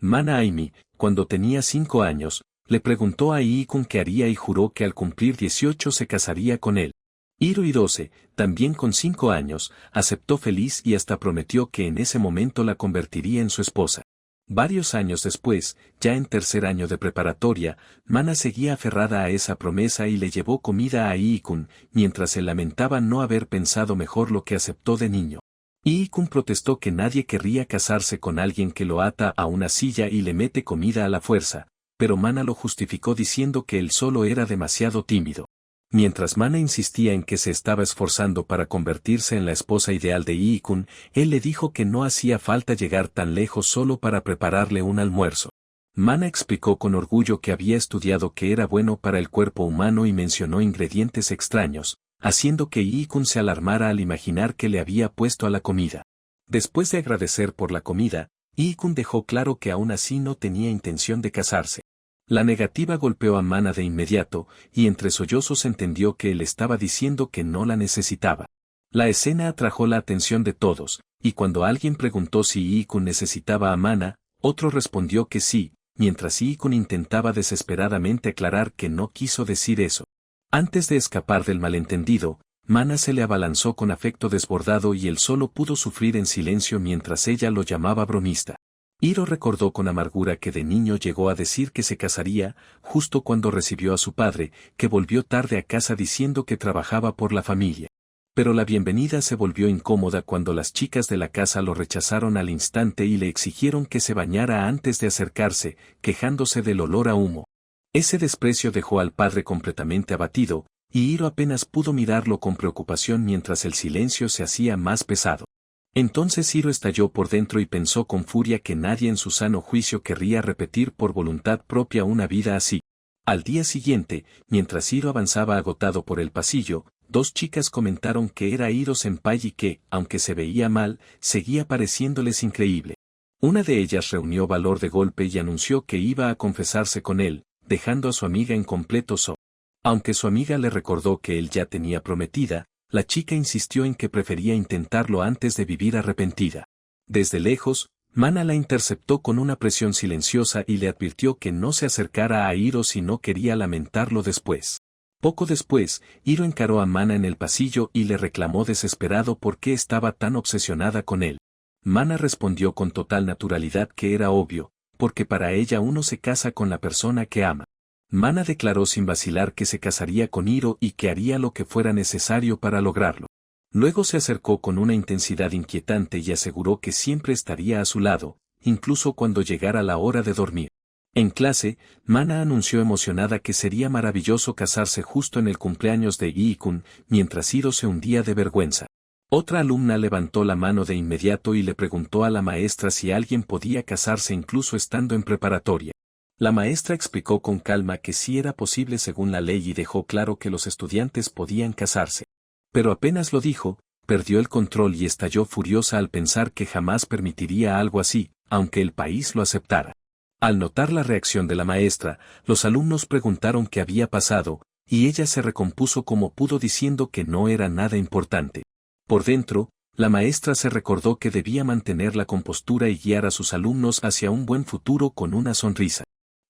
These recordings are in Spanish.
Mana Aimi, cuando tenía 5 años, le preguntó a Iikun qué haría y juró que al cumplir 18 se casaría con él. Hiro Hirose, también con 5 años, aceptó feliz y hasta prometió que en ese momento la convertiría en su esposa. Varios años después, ya en tercer año de preparatoria, Mana seguía aferrada a esa promesa y le llevó comida a Iikun, mientras se lamentaba no haber pensado mejor lo que aceptó de niño. Iikun protestó que nadie querría casarse con alguien que lo ata a una silla y le mete comida a la fuerza, pero Mana lo justificó diciendo que él solo era demasiado tímido. Mientras Mana insistía en que se estaba esforzando para convertirse en la esposa ideal de Iikun, él le dijo que no hacía falta llegar tan lejos solo para prepararle un almuerzo. Mana explicó con orgullo que había estudiado que era bueno para el cuerpo humano y mencionó ingredientes extraños, haciendo que Iikun se alarmara al imaginar que le había puesto a la comida. Después de agradecer por la comida, Iikun dejó claro que aún así no tenía intención de casarse. La negativa golpeó a Mana de inmediato, y entre sollozos entendió que él estaba diciendo que no la necesitaba. La escena atrajo la atención de todos, y cuando alguien preguntó si Iikun necesitaba a Mana, otro respondió que sí, mientras Iikun intentaba desesperadamente aclarar que no quiso decir eso. Antes de escapar del malentendido, Mana se le abalanzó con afecto desbordado y él solo pudo sufrir en silencio mientras ella lo llamaba bromista. Hiro recordó con amargura que de niño llegó a decir que se casaría, justo cuando recibió a su padre, que volvió tarde a casa diciendo que trabajaba por la familia. Pero la bienvenida se volvió incómoda cuando las chicas de la casa lo rechazaron al instante y le exigieron que se bañara antes de acercarse, quejándose del olor a humo. Ese desprecio dejó al padre completamente abatido, y Hiro apenas pudo mirarlo con preocupación mientras el silencio se hacía más pesado. Entonces Hiro estalló por dentro y pensó con furia que nadie en su sano juicio querría repetir por voluntad propia una vida así. Al día siguiente, mientras Hiro avanzaba agotado por el pasillo, 2 chicas comentaron que era Hiro Senpai y que, aunque se veía mal, seguía pareciéndoles increíble. Una de ellas reunió valor de golpe y anunció que iba a confesarse con él, dejando a su amiga en completo shock. Aunque su amiga le recordó que él ya tenía prometida, la chica insistió en que prefería intentarlo antes de vivir arrepentida. Desde lejos, Mana la interceptó con una presión silenciosa y le advirtió que no se acercara a Hiro si no quería lamentarlo después. Poco después, Hiro encaró a Mana en el pasillo y le reclamó desesperado por qué estaba tan obsesionada con él. Mana respondió con total naturalidad que era obvio, porque para ella uno se casa con la persona que ama. Mana declaró sin vacilar que se casaría con Hiro y que haría lo que fuera necesario para lograrlo. Luego se acercó con una intensidad inquietante y aseguró que siempre estaría a su lado, incluso cuando llegara la hora de dormir. En clase, Mana anunció emocionada que sería maravilloso casarse justo en el cumpleaños de Iikun, mientras Hiro se hundía de vergüenza. Otra alumna levantó la mano de inmediato y le preguntó a la maestra si alguien podía casarse incluso estando en preparatoria. La maestra explicó con calma que sí era posible según la ley y dejó claro que los estudiantes podían casarse. Pero apenas lo dijo, perdió el control y estalló furiosa al pensar que jamás permitiría algo así, aunque el país lo aceptara. Al notar la reacción de la maestra, los alumnos preguntaron qué había pasado, y ella se recompuso como pudo diciendo que no era nada importante. Por dentro, la maestra se recordó que debía mantener la compostura y guiar a sus alumnos hacia un buen futuro con una sonrisa.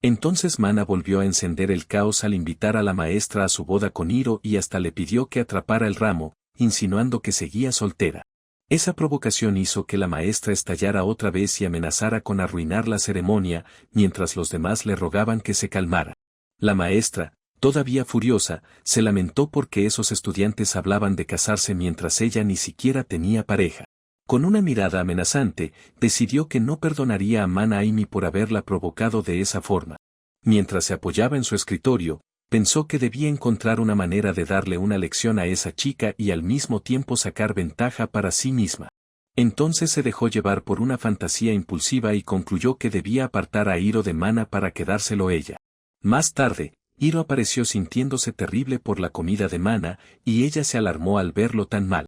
Entonces Mana volvió a encender el caos al invitar a la maestra a su boda con Hiro y hasta le pidió que atrapara el ramo, insinuando que seguía soltera. Esa provocación hizo que la maestra estallara otra vez y amenazara con arruinar la ceremonia, mientras los demás le rogaban que se calmara. La maestra, todavía furiosa, se lamentó porque esos estudiantes hablaban de casarse mientras ella ni siquiera tenía pareja. Con una mirada amenazante, decidió que no perdonaría a Mana Aimi por haberla provocado de esa forma. Mientras se apoyaba en su escritorio, pensó que debía encontrar una manera de darle una lección a esa chica y al mismo tiempo sacar ventaja para sí misma. Entonces se dejó llevar por una fantasía impulsiva y concluyó que debía apartar a Hiro de Mana para quedárselo ella. Más tarde, Hiro apareció sintiéndose terrible por la comida de Mana, y ella se alarmó al verlo tan mal.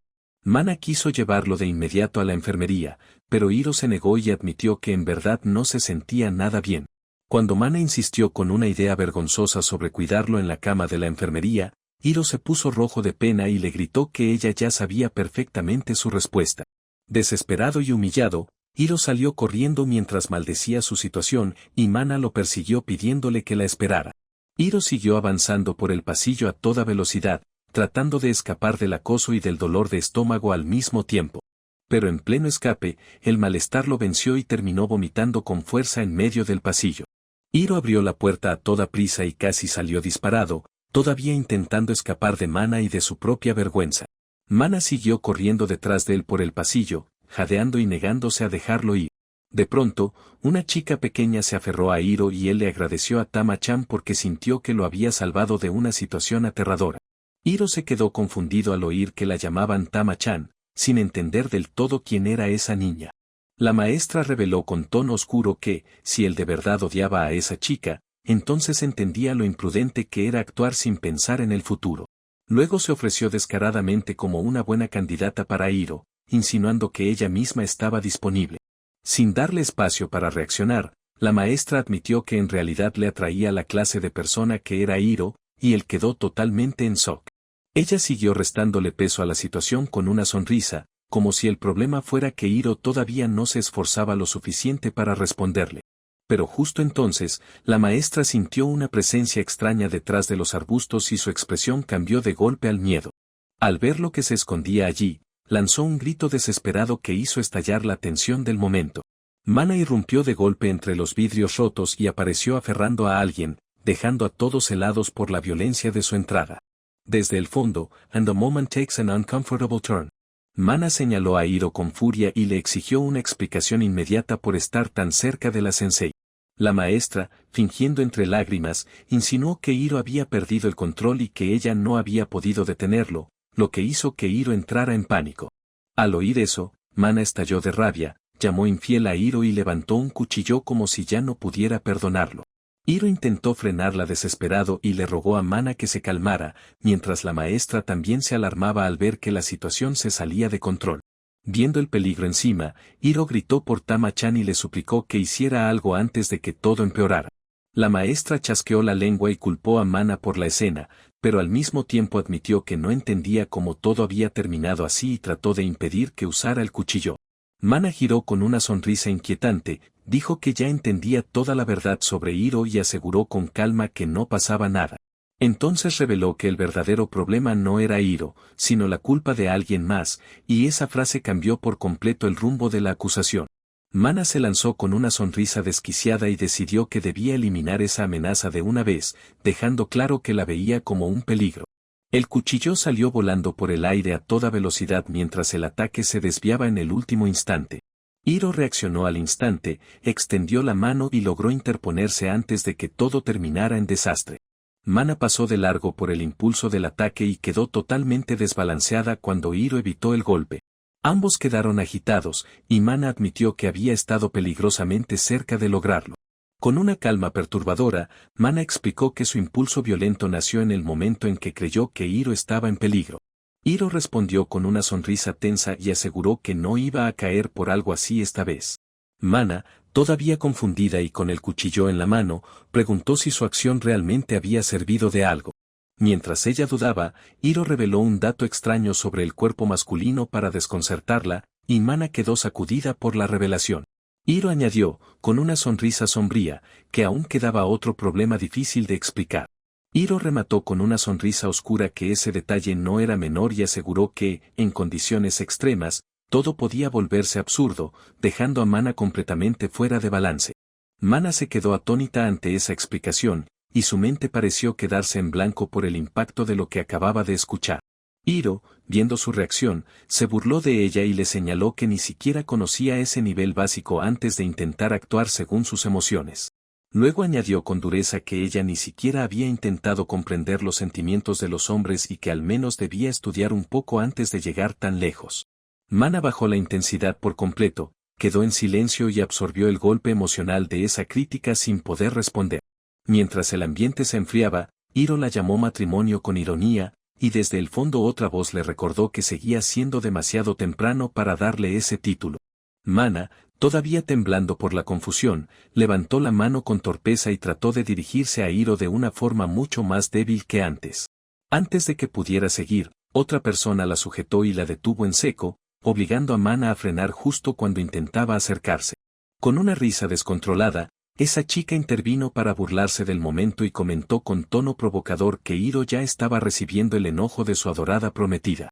Mana quiso llevarlo de inmediato a la enfermería, pero Hiro se negó y admitió que en verdad no se sentía nada bien. Cuando Mana insistió con una idea vergonzosa sobre cuidarlo en la cama de la enfermería, Hiro se puso rojo de pena y le gritó que ella ya sabía perfectamente su respuesta. Desesperado y humillado, Hiro salió corriendo mientras maldecía su situación y Mana lo persiguió pidiéndole que la esperara. Hiro siguió avanzando por el pasillo a toda velocidad, tratando de escapar del acoso y del dolor de estómago al mismo tiempo. Pero en pleno escape, el malestar lo venció y terminó vomitando con fuerza en medio del pasillo. Hiro abrió la puerta a toda prisa y casi salió disparado, todavía intentando escapar de Mana y de su propia vergüenza. Mana siguió corriendo detrás de él por el pasillo, jadeando y negándose a dejarlo ir. De pronto, una chica pequeña se aferró a Hiro y él le agradeció a Tama-chan porque sintió que lo había salvado de una situación aterradora. Hiro se quedó confundido al oír que la llamaban Tama-chan, sin entender del todo quién era esa niña. La maestra reveló con tono oscuro que, si él de verdad odiaba a esa chica, entonces entendía lo imprudente que era actuar sin pensar en el futuro. Luego se ofreció descaradamente como una buena candidata para Hiro, insinuando que ella misma estaba disponible. Sin darle espacio para reaccionar, la maestra admitió que en realidad le atraía la clase de persona que era Hiro, y él quedó totalmente en shock. Ella siguió restándole peso a la situación con una sonrisa, como si el problema fuera que Hiro todavía no se esforzaba lo suficiente para responderle. Pero justo entonces, la maestra sintió una presencia extraña detrás de los arbustos y su expresión cambió de golpe al miedo. Al ver lo que se escondía allí, lanzó un grito desesperado que hizo estallar la tensión del momento. Mana irrumpió de golpe entre los vidrios rotos y apareció aferrando a alguien, dejando a todos helados por la violencia de su entrada. Desde el fondo, and the moment takes an uncomfortable turn. Mana señaló a Hiro con furia y le exigió una explicación inmediata por estar tan cerca de la sensei. La maestra, fingiendo entre lágrimas, insinuó que Hiro había perdido el control y que ella no había podido detenerlo, lo que hizo que Hiro entrara en pánico. Al oír eso, Mana estalló de rabia, llamó infiel a Hiro y levantó un cuchillo como si ya no pudiera perdonarlo. Hiro intentó frenarla desesperado y le rogó a Mana que se calmara, mientras la maestra también se alarmaba al ver que la situación se salía de control. Viendo el peligro encima, Hiro gritó por Tama-chan y le suplicó que hiciera algo antes de que todo empeorara. La maestra chasqueó la lengua y culpó a Mana por la escena, pero al mismo tiempo admitió que no entendía cómo todo había terminado así y trató de impedir que usara el cuchillo. Mana giró con una sonrisa inquietante, dijo que ya entendía toda la verdad sobre Hiro y aseguró con calma que no pasaba nada. Entonces reveló que el verdadero problema no era Hiro, sino la culpa de alguien más, y esa frase cambió por completo el rumbo de la acusación. Mana se lanzó con una sonrisa desquiciada y decidió que debía eliminar esa amenaza de una vez, dejando claro que la veía como un peligro. El cuchillo salió volando por el aire a toda velocidad mientras el ataque se desviaba en el último instante. Hiro reaccionó al instante, extendió la mano y logró interponerse antes de que todo terminara en desastre. Mana pasó de largo por el impulso del ataque y quedó totalmente desbalanceada cuando Hiro evitó el golpe. Ambos quedaron agitados, y Mana admitió que había estado peligrosamente cerca de lograrlo. Con una calma perturbadora, Mana explicó que su impulso violento nació en el momento en que creyó que Hiro estaba en peligro. Hiro respondió con una sonrisa tensa y aseguró que no iba a caer por algo así esta vez. Mana, todavía confundida y con el cuchillo en la mano, preguntó si su acción realmente había servido de algo. Mientras ella dudaba, Hiro reveló un dato extraño sobre el cuerpo masculino para desconcertarla, y Mana quedó sacudida por la revelación. Hiro añadió, con una sonrisa sombría, que aún quedaba otro problema difícil de explicar. Hiro remató con una sonrisa oscura que ese detalle no era menor y aseguró que, en condiciones extremas, todo podía volverse absurdo, dejando a Mana completamente fuera de balance. Mana se quedó atónita ante esa explicación, y su mente pareció quedarse en blanco por el impacto de lo que acababa de escuchar. Hiro, viendo su reacción, se burló de ella y le señaló que ni siquiera conocía ese nivel básico antes de intentar actuar según sus emociones. Luego añadió con dureza que ella ni siquiera había intentado comprender los sentimientos de los hombres y que al menos debía estudiar un poco antes de llegar tan lejos. Mana bajó la intensidad por completo, quedó en silencio y absorbió el golpe emocional de esa crítica sin poder responder. Mientras el ambiente se enfriaba, Hiro la llamó matrimonio con ironía, y desde el fondo otra voz le recordó que seguía siendo demasiado temprano para darle ese título. Mana, todavía temblando por la confusión, levantó la mano con torpeza y trató de dirigirse a Hiro de una forma mucho más débil que antes. Antes de que pudiera seguir, otra persona la sujetó y la detuvo en seco, obligando a Mana a frenar justo cuando intentaba acercarse. Con una risa descontrolada, esa chica intervino para burlarse del momento y comentó con tono provocador que Hiro ya estaba recibiendo el enojo de su adorada prometida.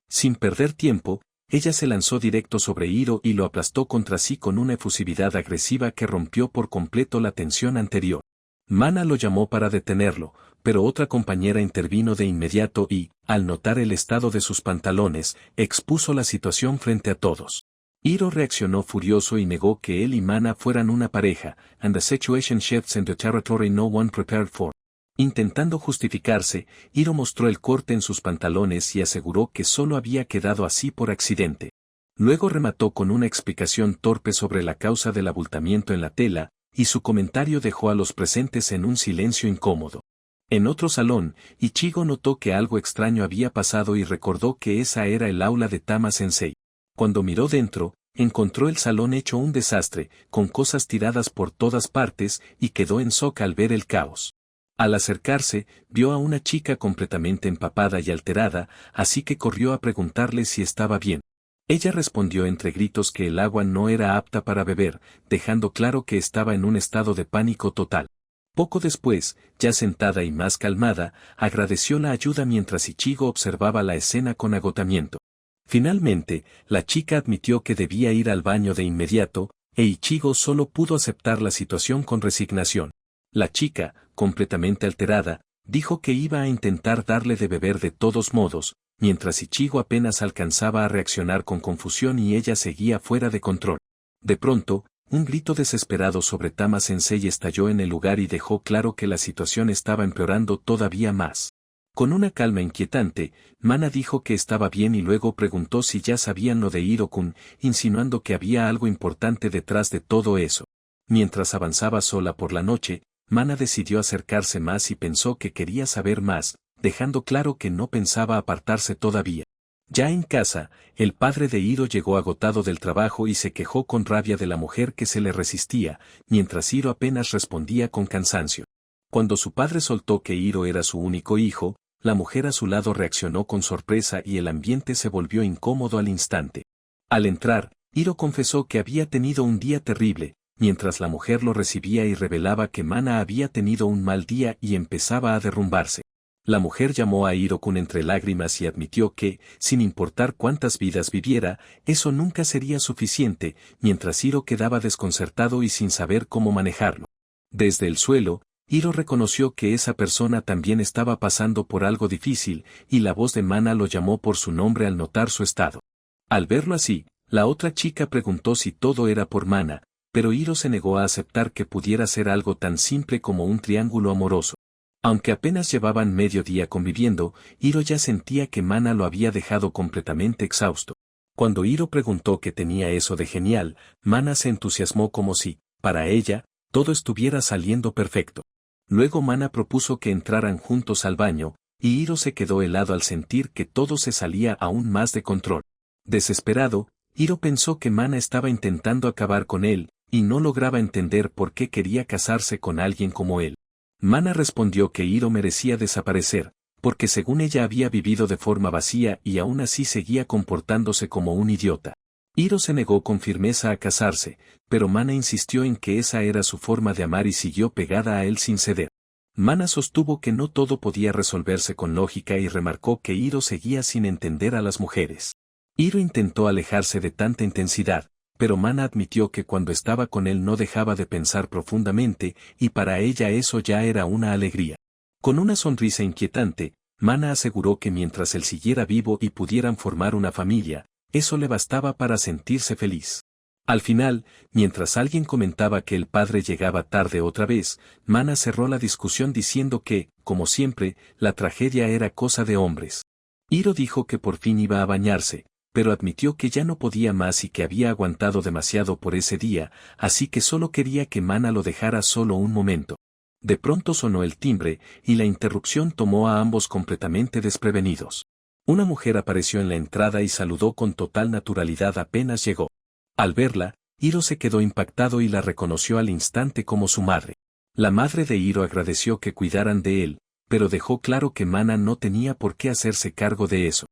Sin perder tiempo, ella se lanzó directo sobre Hiro y lo aplastó contra sí con una efusividad agresiva que rompió por completo la tensión anterior. Mana lo llamó para detenerlo, pero otra compañera intervino de inmediato y, al notar el estado de sus pantalones, expuso la situación frente a todos. Hiro reaccionó furioso y negó que él y Mana fueran una pareja, and the situation shifts into territory no one prepared for. Intentando justificarse, Hiro mostró el corte en sus pantalones y aseguró que solo había quedado así por accidente. Luego remató con una explicación torpe sobre la causa del abultamiento en la tela, y su comentario dejó a los presentes en un silencio incómodo. En otro salón, Ichigo notó que algo extraño había pasado y recordó que esa era el aula de Tama-sensei. Cuando miró dentro, encontró el salón hecho un desastre, con cosas tiradas por todas partes, y quedó en shock al ver el caos. Al acercarse, vio a una chica completamente empapada y alterada, así que corrió a preguntarle si estaba bien. Ella respondió entre gritos que el agua no era apta para beber, dejando claro que estaba en un estado de pánico total. Poco después, ya sentada y más calmada, agradeció la ayuda mientras Ichigo observaba la escena con agotamiento. Finalmente, la chica admitió que debía ir al baño de inmediato, e Ichigo solo pudo aceptar la situación con resignación. La chica, completamente alterada, dijo que iba a intentar darle de beber de todos modos, mientras Ichigo apenas alcanzaba a reaccionar con confusión y ella seguía fuera de control. De pronto, un grito desesperado sobre Tama-sensei estalló en el lugar y dejó claro que la situación estaba empeorando todavía más. Con una calma inquietante, Mana dijo que estaba bien y luego preguntó si ya sabían lo de Hiro-kun, insinuando que había algo importante detrás de todo eso. Mientras avanzaba sola por la noche, Mana decidió acercarse más y pensó que quería saber más, dejando claro que no pensaba apartarse todavía. Ya en casa, el padre de Hiro llegó agotado del trabajo y se quejó con rabia de la mujer que se le resistía, mientras Hiro apenas respondía con cansancio. Cuando su padre soltó que Hiro era su único hijo, la mujer a su lado reaccionó con sorpresa y el ambiente se volvió incómodo al instante. Al entrar, Hiro confesó que había tenido un día terrible, mientras la mujer lo recibía y revelaba que Mana había tenido un mal día y empezaba a derrumbarse. La mujer llamó a Hiro-kun entre lágrimas y admitió que, sin importar cuántas vidas viviera, eso nunca sería suficiente, mientras Hiro quedaba desconcertado y sin saber cómo manejarlo. Desde el suelo, Hiro reconoció que esa persona también estaba pasando por algo difícil, y la voz de Mana lo llamó por su nombre al notar su estado. Al verlo así, la otra chica preguntó si todo era por Mana, pero Hiro se negó a aceptar que pudiera ser algo tan simple como un triángulo amoroso. Aunque apenas llevaban medio día conviviendo, Hiro ya sentía que Mana lo había dejado completamente exhausto. Cuando Hiro preguntó qué tenía eso de genial, Mana se entusiasmó como si, para ella, todo estuviera saliendo perfecto. Luego Mana propuso que entraran juntos al baño, y Hiro se quedó helado al sentir que todo se salía aún más de control. Desesperado, Hiro pensó que Mana estaba intentando acabar con él, y no lograba entender por qué quería casarse con alguien como él. Mana respondió que Hiro merecía desaparecer, porque según ella había vivido de forma vacía y aún así seguía comportándose como un idiota. Hiro se negó con firmeza a casarse, pero Mana insistió en que esa era su forma de amar y siguió pegada a él sin ceder. Mana sostuvo que no todo podía resolverse con lógica y remarcó que Hiro seguía sin entender a las mujeres. Hiro intentó alejarse de tanta intensidad, pero Mana admitió que cuando estaba con él no dejaba de pensar profundamente, y para ella eso ya era una alegría. Con una sonrisa inquietante, Mana aseguró que mientras él siguiera vivo y pudieran formar una familia, eso le bastaba para sentirse feliz. Al final, mientras alguien comentaba que el padre llegaba tarde otra vez, Mana cerró la discusión diciendo que, como siempre, la tragedia era cosa de hombres. Hiro dijo que por fin iba a bañarse, pero admitió que ya no podía más y que había aguantado demasiado por ese día, así que solo quería que Mana lo dejara solo un momento. De pronto sonó el timbre, y la interrupción tomó a ambos completamente desprevenidos. Una mujer apareció en la entrada y saludó con total naturalidad apenas llegó. Al verla, Hiro se quedó impactado y la reconoció al instante como su madre. La madre de Hiro agradeció que cuidaran de él, pero dejó claro que Mana no tenía por qué hacerse cargo de eso.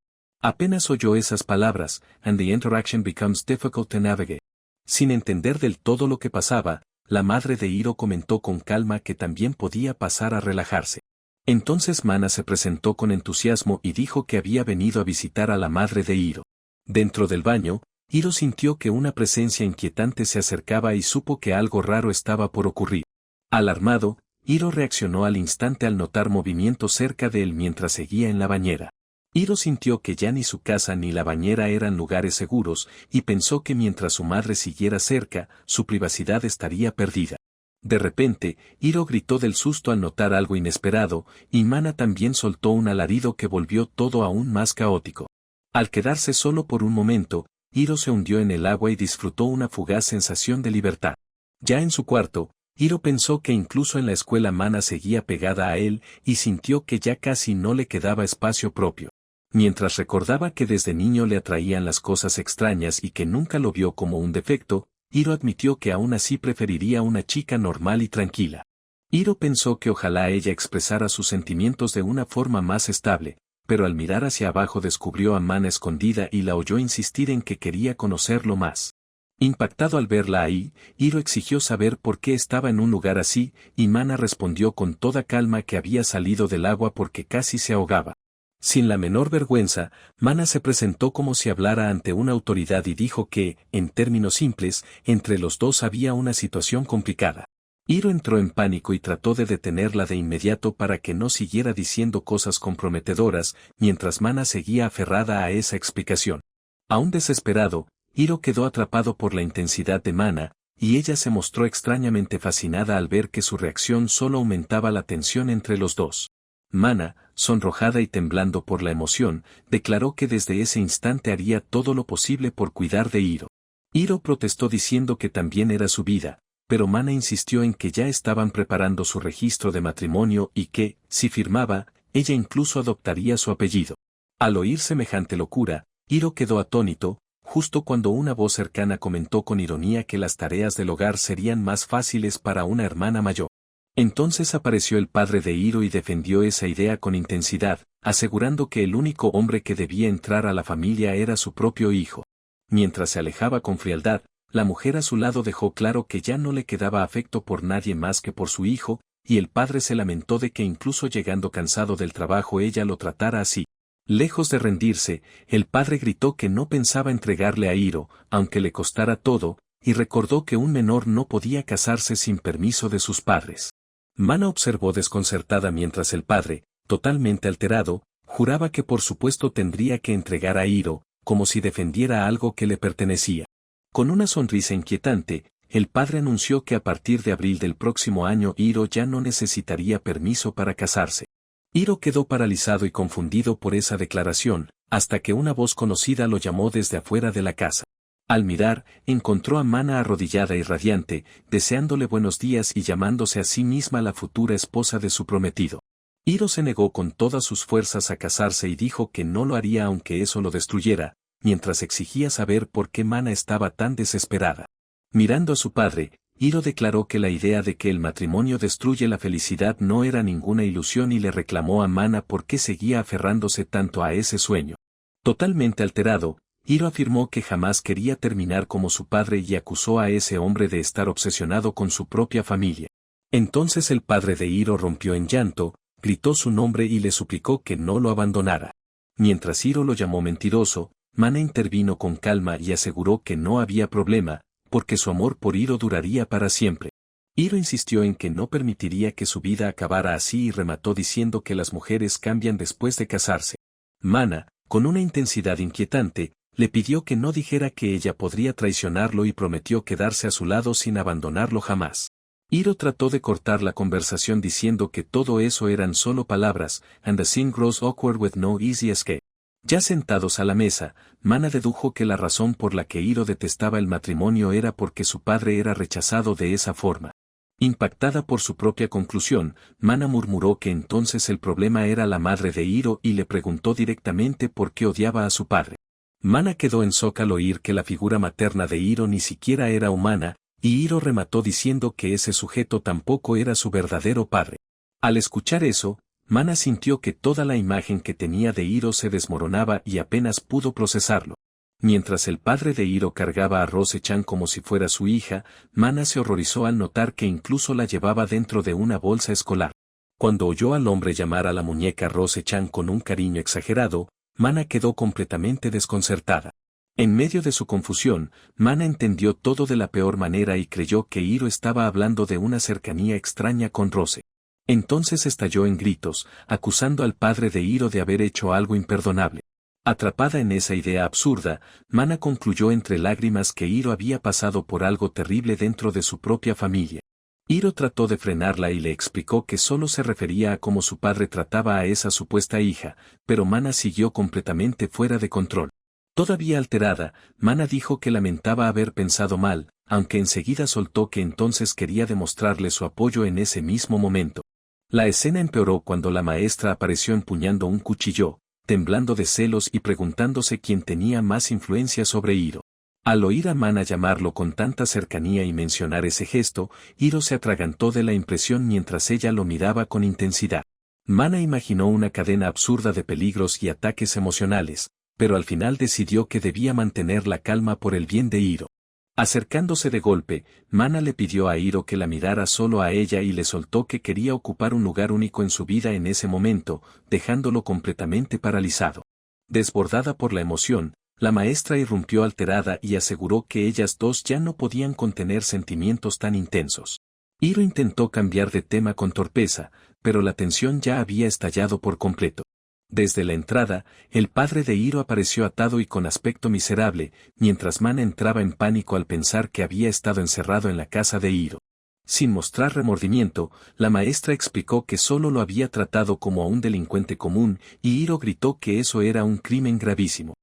Apenas oyó esas palabras, and the interaction becomes difficult to navigate. Sin entender del todo lo que pasaba, la madre de Hiro comentó con calma que también podía pasar a relajarse. Entonces Mana se presentó con entusiasmo y dijo que había venido a visitar a la madre de Hiro. Dentro del baño, Hiro sintió que una presencia inquietante se acercaba y supo que algo raro estaba por ocurrir. Alarmado, Hiro reaccionó al instante al notar movimiento cerca de él mientras seguía en la bañera. Hiro sintió que ya ni su casa ni la bañera eran lugares seguros y pensó que mientras su madre siguiera cerca, su privacidad estaría perdida. De repente, Hiro gritó del susto al notar algo inesperado, y Mana también soltó un alarido que volvió todo aún más caótico. Al quedarse solo por un momento, Hiro se hundió en el agua y disfrutó una fugaz sensación de libertad. Ya en su cuarto, Hiro pensó que incluso en la escuela Mana seguía pegada a él y sintió que ya casi no le quedaba espacio propio. Mientras recordaba que desde niño le atraían las cosas extrañas y que nunca lo vio como un defecto, Hiro admitió que aún así preferiría una chica normal y tranquila. Hiro pensó que ojalá ella expresara sus sentimientos de una forma más estable, pero al mirar hacia abajo descubrió a Mana escondida y la oyó insistir en que quería conocerlo más. Impactado al verla ahí, Hiro exigió saber por qué estaba en un lugar así, y Mana respondió con toda calma que había salido del agua porque casi se ahogaba. Sin la menor vergüenza, Mana se presentó como si hablara ante una autoridad y dijo que, en términos simples, entre los dos había una situación complicada. Hiro entró en pánico y trató de detenerla de inmediato para que no siguiera diciendo cosas comprometedoras, mientras Mana seguía aferrada a esa explicación. Aún desesperado, Hiro quedó atrapado por la intensidad de Mana, y ella se mostró extrañamente fascinada al ver que su reacción solo aumentaba la tensión entre los dos. Mana, sonrojada y temblando por la emoción, declaró que desde ese instante haría todo lo posible por cuidar de Hiro. Hiro protestó diciendo que también era su vida, pero Mana insistió en que ya estaban preparando su registro de matrimonio y que, si firmaba, ella incluso adoptaría su apellido. Al oír semejante locura, Hiro quedó atónito, justo cuando una voz cercana comentó con ironía que las tareas del hogar serían más fáciles para una hermana mayor. Entonces apareció el padre de Hiro y defendió esa idea con intensidad, asegurando que el único hombre que debía entrar a la familia era su propio hijo. Mientras se alejaba con frialdad, la mujer a su lado dejó claro que ya no le quedaba afecto por nadie más que por su hijo, y el padre se lamentó de que incluso llegando cansado del trabajo ella lo tratara así. Lejos de rendirse, el padre gritó que no pensaba entregarle a Hiro, aunque le costara todo, y recordó que un menor no podía casarse sin permiso de sus padres. Mana observó desconcertada mientras el padre, totalmente alterado, juraba que por supuesto tendría que entregar a Hiro, como si defendiera algo que le pertenecía. Con una sonrisa inquietante, el padre anunció que a partir de abril del próximo año Hiro ya no necesitaría permiso para casarse. Hiro quedó paralizado y confundido por esa declaración, hasta que una voz conocida lo llamó desde afuera de la casa. Al mirar, encontró a Mana arrodillada y radiante, deseándole buenos días y llamándose a sí misma la futura esposa de su prometido. Hiro se negó con todas sus fuerzas a casarse y dijo que no lo haría aunque eso lo destruyera, mientras exigía saber por qué Mana estaba tan desesperada. Mirando a su padre, Hiro declaró que la idea de que el matrimonio destruye la felicidad no era ninguna ilusión y le reclamó a Mana por qué seguía aferrándose tanto a ese sueño. Totalmente alterado, Hiro afirmó que jamás quería terminar como su padre y acusó a ese hombre de estar obsesionado con su propia familia. Entonces el padre de Hiro rompió en llanto, gritó su nombre y le suplicó que no lo abandonara. Mientras Hiro lo llamó mentiroso, Mana intervino con calma y aseguró que no había problema, porque su amor por Hiro duraría para siempre. Hiro insistió en que no permitiría que su vida acabara así y remató diciendo que las mujeres cambian después de casarse. Mana, con una intensidad inquietante, le pidió que no dijera que ella podría traicionarlo y prometió quedarse a su lado sin abandonarlo jamás. Hiro trató de cortar la conversación diciendo que todo eso eran solo palabras, and the scene grows awkward with no easy escape. Ya sentados a la mesa, Mana dedujo que la razón por la que Hiro detestaba el matrimonio era porque su padre era rechazado de esa forma. Impactada por su propia conclusión, Mana murmuró que entonces el problema era la madre de Hiro y le preguntó directamente por qué odiaba a su padre. Mana quedó en shock al oír que la figura materna de Hiro ni siquiera era humana, y Hiro remató diciendo que ese sujeto tampoco era su verdadero padre. Al escuchar eso, Mana sintió que toda la imagen que tenía de Hiro se desmoronaba y apenas pudo procesarlo. Mientras el padre de Hiro cargaba a Rose-chan como si fuera su hija, Mana se horrorizó al notar que incluso la llevaba dentro de una bolsa escolar. Cuando oyó al hombre llamar a la muñeca Rose-chan con un cariño exagerado, Mana quedó completamente desconcertada. En medio de su confusión, Mana entendió todo de la peor manera y creyó que Hiro estaba hablando de una cercanía extraña con Rose. Entonces estalló en gritos, acusando al padre de Hiro de haber hecho algo imperdonable. Atrapada en esa idea absurda, Mana concluyó entre lágrimas que Hiro había pasado por algo terrible dentro de su propia familia. Hiro trató de frenarla y le explicó que solo se refería a cómo su padre trataba a esa supuesta hija, pero Mana siguió completamente fuera de control. Todavía alterada, Mana dijo que lamentaba haber pensado mal, aunque enseguida soltó que entonces quería demostrarle su apoyo en ese mismo momento. La escena empeoró cuando la maestra apareció empuñando un cuchillo, temblando de celos y preguntándose quién tenía más influencia sobre Hiro. Al oír a Mana llamarlo con tanta cercanía y mencionar ese gesto, Hiro se atragantó de la impresión mientras ella lo miraba con intensidad. Mana imaginó una cadena absurda de peligros y ataques emocionales, pero al final decidió que debía mantener la calma por el bien de Hiro. Acercándose de golpe, Mana le pidió a Hiro que la mirara solo a ella y le soltó que quería ocupar un lugar único en su vida en ese momento, dejándolo completamente paralizado. Desbordada por la emoción, la maestra irrumpió alterada y aseguró que ellas dos ya no podían contener sentimientos tan intensos. Hiro intentó cambiar de tema con torpeza, pero la tensión ya había estallado por completo. Desde la entrada, el padre de Hiro apareció atado y con aspecto miserable, mientras Mana entraba en pánico al pensar que había estado encerrado en la casa de Hiro. Sin mostrar remordimiento, la maestra explicó que solo lo había tratado como a un delincuente común, y Hiro gritó que eso era un crimen gravísimo.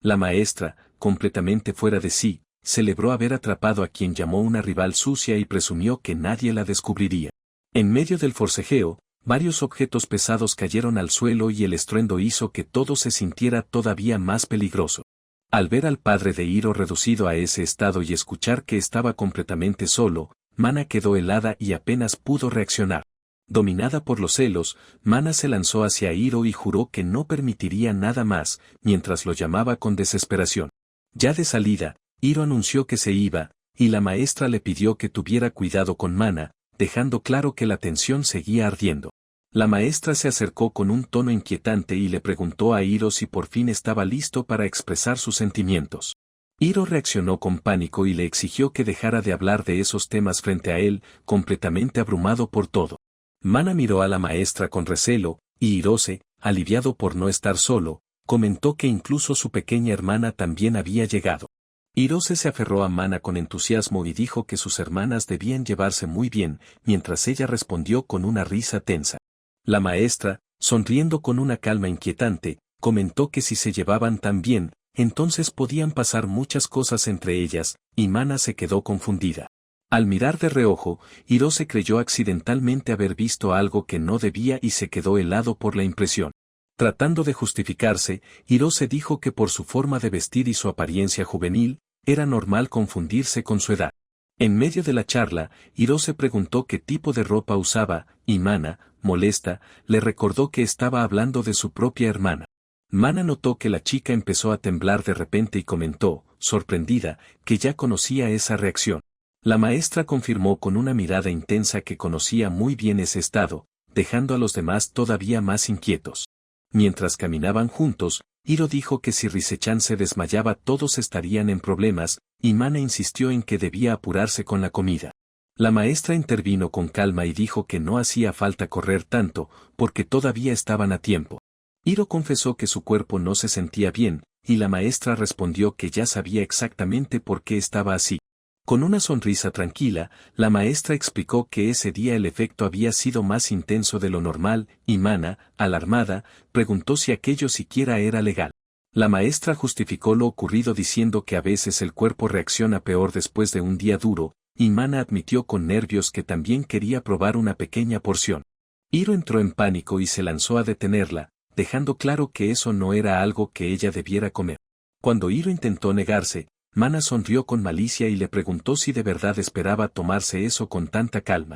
La maestra, completamente fuera de sí, celebró haber atrapado a quien llamó una rival sucia y presumió que nadie la descubriría. En medio del forcejeo, varios objetos pesados cayeron al suelo y el estruendo hizo que todo se sintiera todavía más peligroso. Al ver al padre de Hiro reducido a ese estado y escuchar que estaba completamente solo, Mana quedó helada y apenas pudo reaccionar. Dominada por los celos, Mana se lanzó hacia Hiro y juró que no permitiría nada más, mientras lo llamaba con desesperación. Ya de salida, Hiro anunció que se iba, y la maestra le pidió que tuviera cuidado con Mana, dejando claro que la tensión seguía ardiendo. La maestra se acercó con un tono inquietante y le preguntó a Hiro si por fin estaba listo para expresar sus sentimientos. Hiro reaccionó con pánico y le exigió que dejara de hablar de esos temas frente a él, completamente abrumado por todo. Mana miró a la maestra con recelo, y Hirose, aliviado por no estar solo, comentó que incluso su pequeña hermana también había llegado. Hirose se aferró a Mana con entusiasmo y dijo que sus hermanas debían llevarse muy bien, mientras ella respondió con una risa tensa. La maestra, sonriendo con una calma inquietante, comentó que si se llevaban tan bien, entonces podían pasar muchas cosas entre ellas, y Mana se quedó confundida. Al mirar de reojo, Hirose creyó accidentalmente haber visto algo que no debía y se quedó helado por la impresión. Tratando de justificarse, Hirose dijo que por su forma de vestir y su apariencia juvenil, era normal confundirse con su edad. En medio de la charla, Hirose preguntó qué tipo de ropa usaba, y Mana, molesta, le recordó que estaba hablando de su propia hermana. Mana notó que la chica empezó a temblar de repente y comentó, sorprendida, que ya conocía esa reacción. La maestra confirmó con una mirada intensa que conocía muy bien ese estado, dejando a los demás todavía más inquietos. Mientras caminaban juntos, Hiro dijo que si Rise-chan se desmayaba todos estarían en problemas, y Mana insistió en que debía apurarse con la comida. La maestra intervino con calma y dijo que no hacía falta correr tanto, porque todavía estaban a tiempo. Hiro confesó que su cuerpo no se sentía bien, y la maestra respondió que ya sabía exactamente por qué estaba así. Con una sonrisa tranquila, la maestra explicó que ese día el efecto había sido más intenso de lo normal, y Mana, alarmada, preguntó si aquello siquiera era legal. La maestra justificó lo ocurrido diciendo que a veces el cuerpo reacciona peor después de un día duro, y Mana admitió con nervios que también quería probar una pequeña porción. Hiro entró en pánico y se lanzó a detenerla, dejando claro que eso no era algo que ella debiera comer. Cuando Hiro intentó negarse, Mana sonrió con malicia y le preguntó si de verdad esperaba tomarse eso con tanta calma.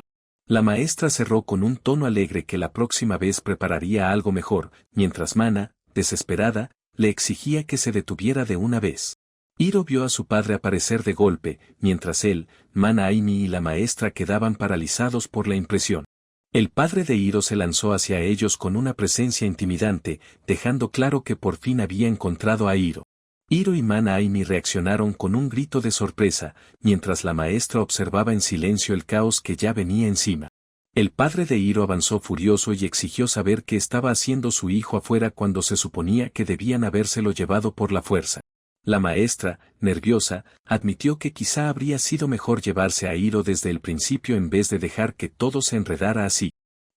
La maestra cerró con un tono alegre que la próxima vez prepararía algo mejor, mientras Mana, desesperada, le exigía que se detuviera de una vez. Hiro vio a su padre aparecer de golpe, mientras él, Mana Aimi y la maestra quedaban paralizados por la impresión. El padre de Hiro se lanzó hacia ellos con una presencia intimidante, dejando claro que por fin había encontrado a Hiro. Hiro y Mana Aimi reaccionaron con un grito de sorpresa, mientras la maestra observaba en silencio el caos que ya venía encima. El padre de Hiro avanzó furioso y exigió saber qué estaba haciendo su hijo afuera cuando se suponía que debían habérselo llevado por la fuerza. La maestra, nerviosa, admitió que quizá habría sido mejor llevarse a Hiro desde el principio en vez de dejar que todo se enredara así.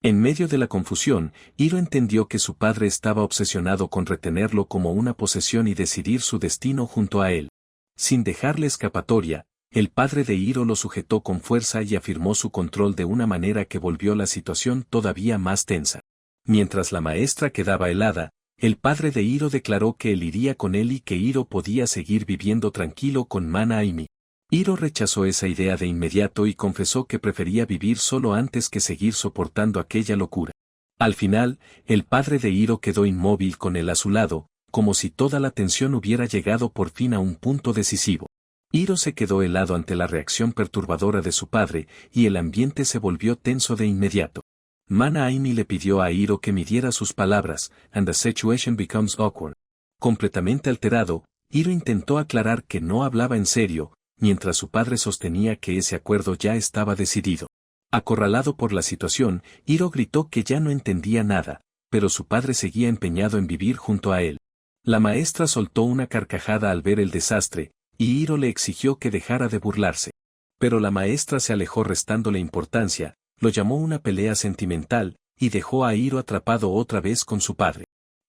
En medio de la confusión, Hiro entendió que su padre estaba obsesionado con retenerlo como una posesión y decidir su destino junto a él. Sin dejarle escapatoria, el padre de Hiro lo sujetó con fuerza y afirmó su control de una manera que volvió la situación todavía más tensa. Mientras la maestra quedaba helada, el padre de Hiro declaró que él iría con él y que Hiro podía seguir viviendo tranquilo con Mana Aimi. Hiro rechazó esa idea de inmediato y confesó que prefería vivir solo antes que seguir soportando aquella locura. Al final, el padre de Hiro quedó inmóvil con él a su lado, como si toda la tensión hubiera llegado por fin a un punto decisivo. Hiro se quedó helado ante la reacción perturbadora de su padre, y el ambiente se volvió tenso de inmediato. Mana Aimi le pidió a Hiro que midiera sus palabras, and the situation becomes awkward. Completamente alterado, Hiro intentó aclarar que no hablaba en serio, mientras su padre sostenía que ese acuerdo ya estaba decidido. Acorralado por la situación, Hiro gritó que ya no entendía nada, pero su padre seguía empeñado en vivir junto a él. La maestra soltó una carcajada al ver el desastre, y Hiro le exigió que dejara de burlarse. Pero la maestra se alejó restándole importancia, lo llamó una pelea sentimental, y dejó a Hiro atrapado otra vez con su padre.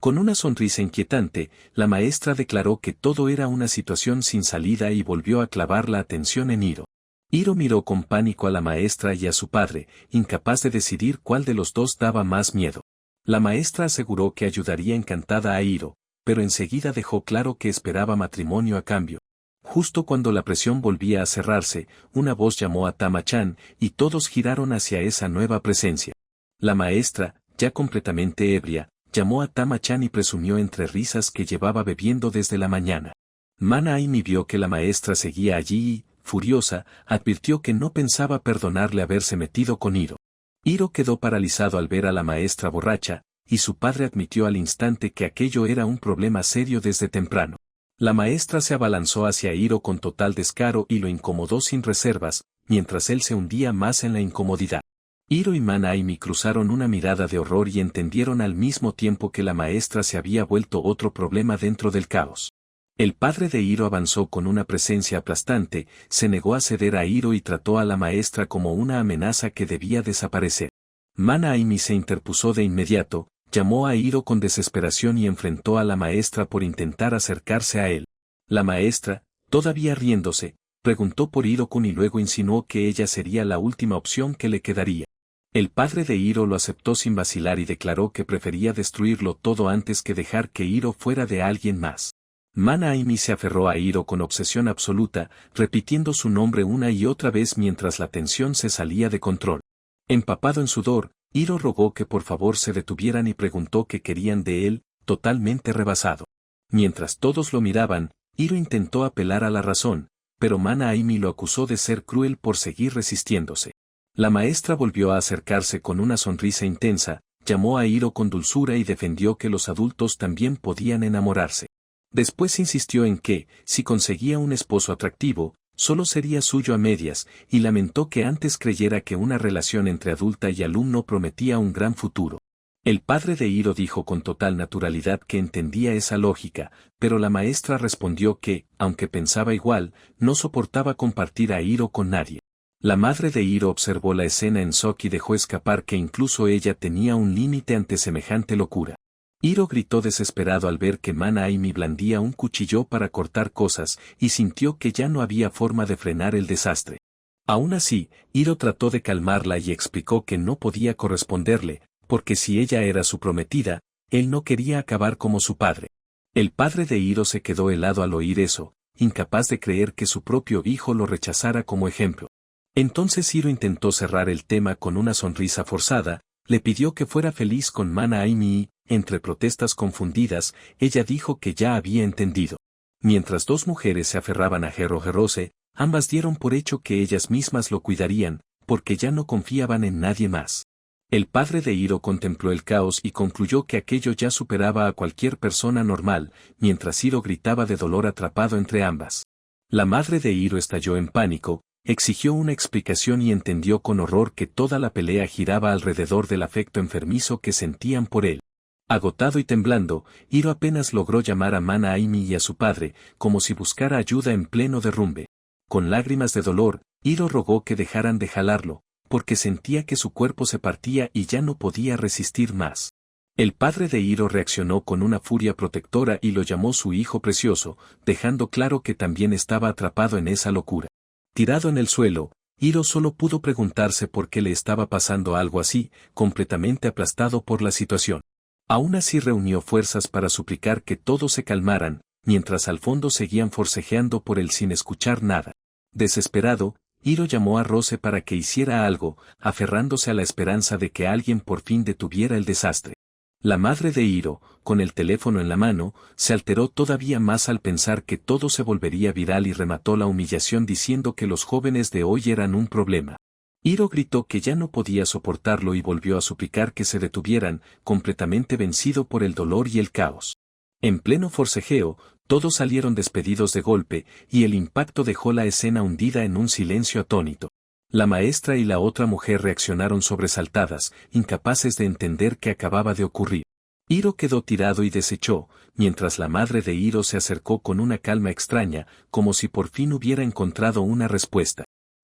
Con una sonrisa inquietante, la maestra declaró que todo era una situación sin salida y volvió a clavar la atención en Hiro. Hiro miró con pánico a la maestra y a su padre, incapaz de decidir cuál de los dos daba más miedo. La maestra aseguró que ayudaría encantada a Hiro, pero enseguida dejó claro que esperaba matrimonio a cambio. Justo cuando la presión volvía a cerrarse, una voz llamó a Tama-chan, y todos giraron hacia esa nueva presencia. La maestra, ya completamente ebria, llamó a Tama-chan y presumió entre risas que llevaba bebiendo desde la mañana. Mana Aimi vio que la maestra seguía allí y, furiosa, advirtió que no pensaba perdonarle haberse metido con Hiro. Hiro quedó paralizado al ver a la maestra borracha, y su padre admitió al instante que aquello era un problema serio desde temprano. La maestra se abalanzó hacia Hiro con total descaro y lo incomodó sin reservas, mientras él se hundía más en la incomodidad. Hiro y Mana Aimi cruzaron una mirada de horror y entendieron al mismo tiempo que la maestra se había vuelto otro problema dentro del caos. El padre de Hiro avanzó con una presencia aplastante, se negó a ceder a Hiro y trató a la maestra como una amenaza que debía desaparecer. Mana Aimi se interpuso de inmediato, llamó a Hiro con desesperación y enfrentó a la maestra por intentar acercarse a él. La maestra, todavía riéndose, preguntó por Hiro-kun y luego insinuó que ella sería la última opción que le quedaría. El padre de Hiro lo aceptó sin vacilar y declaró que prefería destruirlo todo antes que dejar que Hiro fuera de alguien más. Mana Aimi se aferró a Hiro con obsesión absoluta, repitiendo su nombre una y otra vez mientras la tensión se salía de control. Empapado en sudor, Hiro rogó que por favor se detuvieran y preguntó qué querían de él, totalmente rebasado. Mientras todos lo miraban, Hiro intentó apelar a la razón, pero Mana Aimi lo acusó de ser cruel por seguir resistiéndose. La maestra volvió a acercarse con una sonrisa intensa, llamó a Hiro con dulzura y defendió que los adultos también podían enamorarse. Después insistió en que, si conseguía un esposo atractivo, solo sería suyo a medias, y lamentó que antes creyera que una relación entre adulta y alumno prometía un gran futuro. El padre de Hiro dijo con total naturalidad que entendía esa lógica, pero la maestra respondió que, aunque pensaba igual, no soportaba compartir a Hiro con nadie. La madre de Hiro observó la escena en shock y dejó escapar que incluso ella tenía un límite ante semejante locura. Hiro gritó desesperado al ver que Mana Aimi blandía un cuchillo para cortar cosas y sintió que ya no había forma de frenar el desastre. Aún así, Hiro trató de calmarla y explicó que no podía corresponderle, porque si ella era su prometida, él no quería acabar como su padre. El padre de Hiro se quedó helado al oír eso, incapaz de creer que su propio hijo lo rechazara como ejemplo. Entonces Hiro intentó cerrar el tema con una sonrisa forzada, le pidió que fuera feliz con Mana Aimi y, entre protestas confundidas, ella dijo que ya había entendido. Mientras dos mujeres se aferraban a Herose, ambas dieron por hecho que ellas mismas lo cuidarían, porque ya no confiaban en nadie más. El padre de Hiro contempló el caos y concluyó que aquello ya superaba a cualquier persona normal, mientras Hiro gritaba de dolor atrapado entre ambas. La madre de Hiro estalló en pánico, exigió una explicación y entendió con horror que toda la pelea giraba alrededor del afecto enfermizo que sentían por él. Agotado y temblando, Hiro apenas logró llamar a Mana Aimi y a su padre, como si buscara ayuda en pleno derrumbe. Con lágrimas de dolor, Hiro rogó que dejaran de jalarlo, porque sentía que su cuerpo se partía y ya no podía resistir más. El padre de Hiro reaccionó con una furia protectora y lo llamó su hijo precioso, dejando claro que también estaba atrapado en esa locura. Tirado en el suelo, Hiro solo pudo preguntarse por qué le estaba pasando algo así, completamente aplastado por la situación. Aún así reunió fuerzas para suplicar que todos se calmaran, mientras al fondo seguían forcejeando por él sin escuchar nada. Desesperado, Hiro llamó a Rose para que hiciera algo, aferrándose a la esperanza de que alguien por fin detuviera el desastre. La madre de Hiro, con el teléfono en la mano, se alteró todavía más al pensar que todo se volvería viral y remató la humillación diciendo que los jóvenes de hoy eran un problema. Hiro gritó que ya no podía soportarlo y volvió a suplicar que se detuvieran, completamente vencido por el dolor y el caos. En pleno forcejeo, todos salieron despedidos de golpe, y el impacto dejó la escena hundida en un silencio atónito. La maestra y la otra mujer reaccionaron sobresaltadas, incapaces de entender qué acababa de ocurrir. Hiro quedó tirado y desechó, mientras la madre de Hiro se acercó con una calma extraña, como si por fin hubiera encontrado una respuesta.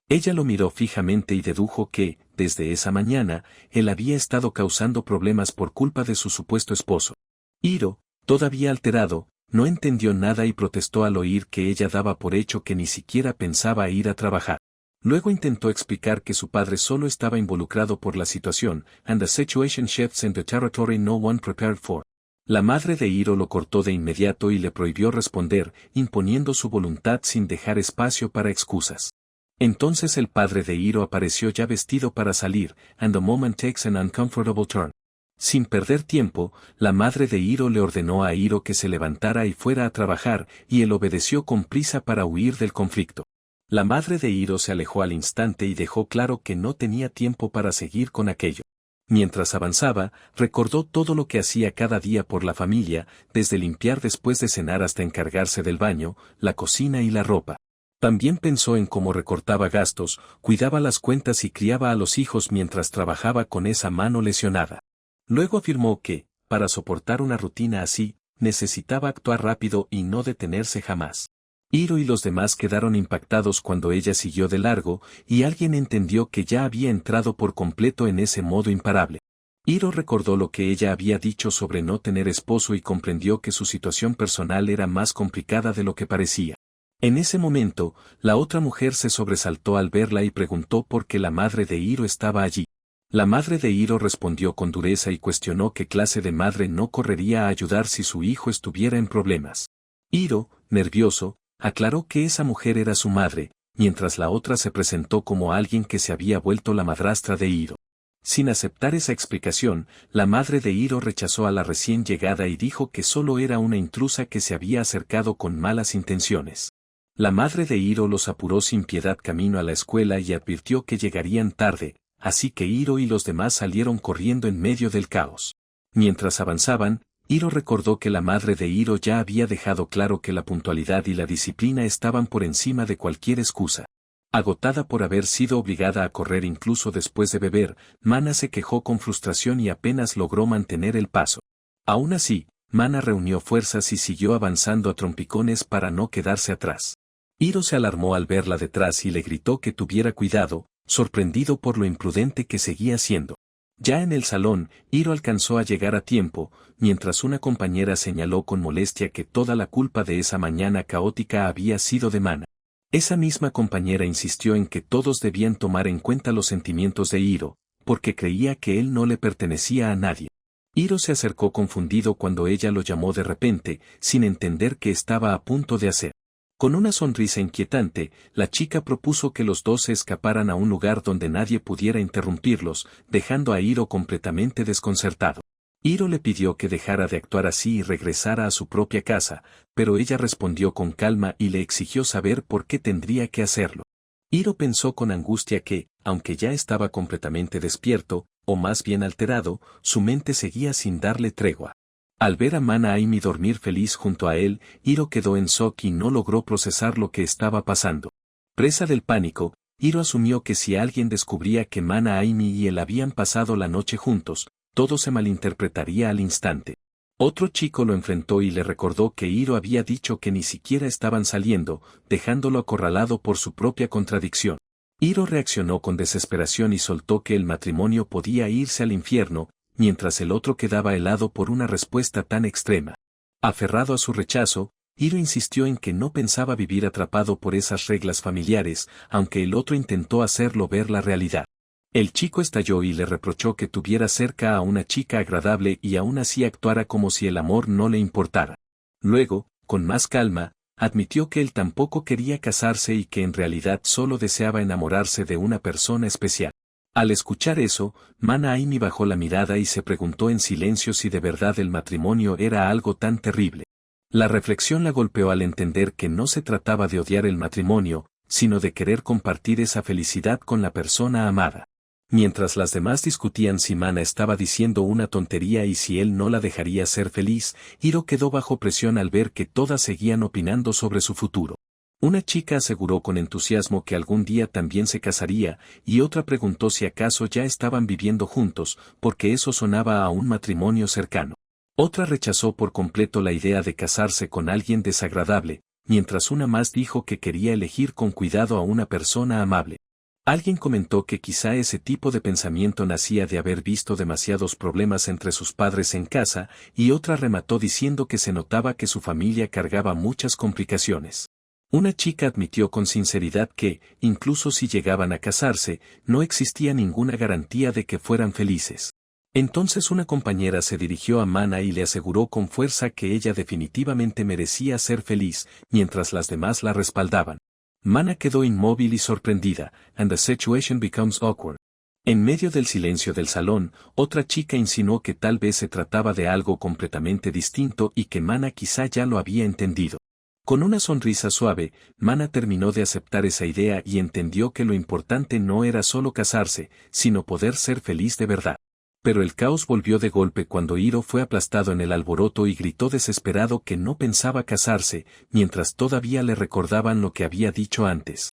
Ella lo miró fijamente y dedujo que, desde esa mañana, él había estado causando problemas por culpa de su supuesto esposo. Hiro, todavía alterado, no entendió nada y protestó al oír que ella daba por hecho que ni siquiera pensaba ir a trabajar. Luego intentó explicar que su padre solo estaba involucrado por la situación, and the situation shifts into territory no one prepared for. La madre de Hiro lo cortó de inmediato y le prohibió responder, imponiendo su voluntad sin dejar espacio para excusas. Entonces el padre de Hiro apareció ya vestido para salir, and the moment takes an uncomfortable turn. Sin perder tiempo, la madre de Hiro le ordenó a Hiro que se levantara y fuera a trabajar, y él obedeció con prisa para huir del conflicto. La madre de Hiro se alejó al instante y dejó claro que no tenía tiempo para seguir con aquello. Mientras avanzaba, recordó todo lo que hacía cada día por la familia, desde limpiar después de cenar hasta encargarse del baño, la cocina y la ropa. También pensó en cómo recortaba gastos, cuidaba las cuentas y criaba a los hijos mientras trabajaba con esa mano lesionada. Luego afirmó que, para soportar una rutina así, necesitaba actuar rápido y no detenerse jamás. Hiro y los demás quedaron impactados cuando ella siguió de largo, y alguien entendió que ya había entrado por completo en ese modo imparable. Hiro recordó lo que ella había dicho sobre no tener esposo y comprendió que su situación personal era más complicada de lo que parecía. En ese momento, la otra mujer se sobresaltó al verla y preguntó por qué la madre de Hiro estaba allí. La madre de Hiro respondió con dureza y cuestionó qué clase de madre no correría a ayudar si su hijo estuviera en problemas. Hiro, nervioso, aclaró que esa mujer era su madre, mientras la otra se presentó como alguien que se había vuelto la madrastra de Hiro. Sin aceptar esa explicación, la madre de Hiro rechazó a la recién llegada y dijo que solo era una intrusa que se había acercado con malas intenciones. La madre de Hiro los apuró sin piedad camino a la escuela y advirtió que llegarían tarde, así que Hiro y los demás salieron corriendo en medio del caos. Mientras avanzaban, Hiro recordó que la madre de Hiro ya había dejado claro que la puntualidad y la disciplina estaban por encima de cualquier excusa. Agotada por haber sido obligada a correr incluso después de beber, Mana se quejó con frustración y apenas logró mantener el paso. Aún así, Mana reunió fuerzas y siguió avanzando a trompicones para no quedarse atrás. Hiro se alarmó al verla detrás y le gritó que tuviera cuidado, sorprendido por lo imprudente que seguía siendo. Ya en el salón, Hiro alcanzó a llegar a tiempo, mientras una compañera señaló con molestia que toda la culpa de esa mañana caótica había sido de Mana. Esa misma compañera insistió en que todos debían tomar en cuenta los sentimientos de Hiro, porque creía que él no le pertenecía a nadie. Hiro se acercó confundido cuando ella lo llamó de repente, sin entender qué estaba a punto de hacer. Con una sonrisa inquietante, la chica propuso que los dos se escaparan a un lugar donde nadie pudiera interrumpirlos, dejando a Hiro completamente desconcertado. Hiro le pidió que dejara de actuar así y regresara a su propia casa, pero ella respondió con calma y le exigió saber por qué tendría que hacerlo. Hiro pensó con angustia que, aunque ya estaba completamente despierto, o más bien alterado, su mente seguía sin darle tregua. Al ver a Mana Aimi dormir feliz junto a él, Hiro quedó en shock y no logró procesar lo que estaba pasando. Presa del pánico, Hiro asumió que si alguien descubría que Mana Aimi y él habían pasado la noche juntos, todo se malinterpretaría al instante. Otro chico lo enfrentó y le recordó que Hiro había dicho que ni siquiera estaban saliendo, dejándolo acorralado por su propia contradicción. Hiro reaccionó con desesperación y soltó que el matrimonio podía irse al infierno, mientras el otro quedaba helado por una respuesta tan extrema. Aferrado a su rechazo, Hiro insistió en que no pensaba vivir atrapado por esas reglas familiares, aunque el otro intentó hacerlo ver la realidad. El chico estalló y le reprochó que tuviera cerca a una chica agradable y aún así actuara como si el amor no le importara. Luego, con más calma, admitió que él tampoco quería casarse y que en realidad solo deseaba enamorarse de una persona especial. Al escuchar eso, Mana Aimi bajó la mirada y se preguntó en silencio si de verdad el matrimonio era algo tan terrible. La reflexión la golpeó al entender que no se trataba de odiar el matrimonio, sino de querer compartir esa felicidad con la persona amada. Mientras las demás discutían si Mana estaba diciendo una tontería y si él no la dejaría ser feliz, Hiro quedó bajo presión al ver que todas seguían opinando sobre su futuro. Una chica aseguró con entusiasmo que algún día también se casaría, y otra preguntó si acaso ya estaban viviendo juntos, porque eso sonaba a un matrimonio cercano. Otra rechazó por completo la idea de casarse con alguien desagradable, mientras una más dijo que quería elegir con cuidado a una persona amable. Alguien comentó que quizá ese tipo de pensamiento nacía de haber visto demasiados problemas entre sus padres en casa, y otra remató diciendo que se notaba que su familia cargaba muchas complicaciones. Una chica admitió con sinceridad que, incluso si llegaban a casarse, no existía ninguna garantía de que fueran felices. Entonces una compañera se dirigió a Mana y le aseguró con fuerza que ella definitivamente merecía ser feliz, mientras las demás la respaldaban. Mana quedó inmóvil y sorprendida, and the situation becomes awkward. En medio del silencio del salón, otra chica insinuó que tal vez se trataba de algo completamente distinto y que Mana quizá ya lo había entendido. Con una sonrisa suave, Mana terminó de aceptar esa idea y entendió que lo importante no era solo casarse, sino poder ser feliz de verdad. Pero el caos volvió de golpe cuando Hiro fue aplastado en el alboroto y gritó desesperado que no pensaba casarse, mientras todavía le recordaban lo que había dicho antes.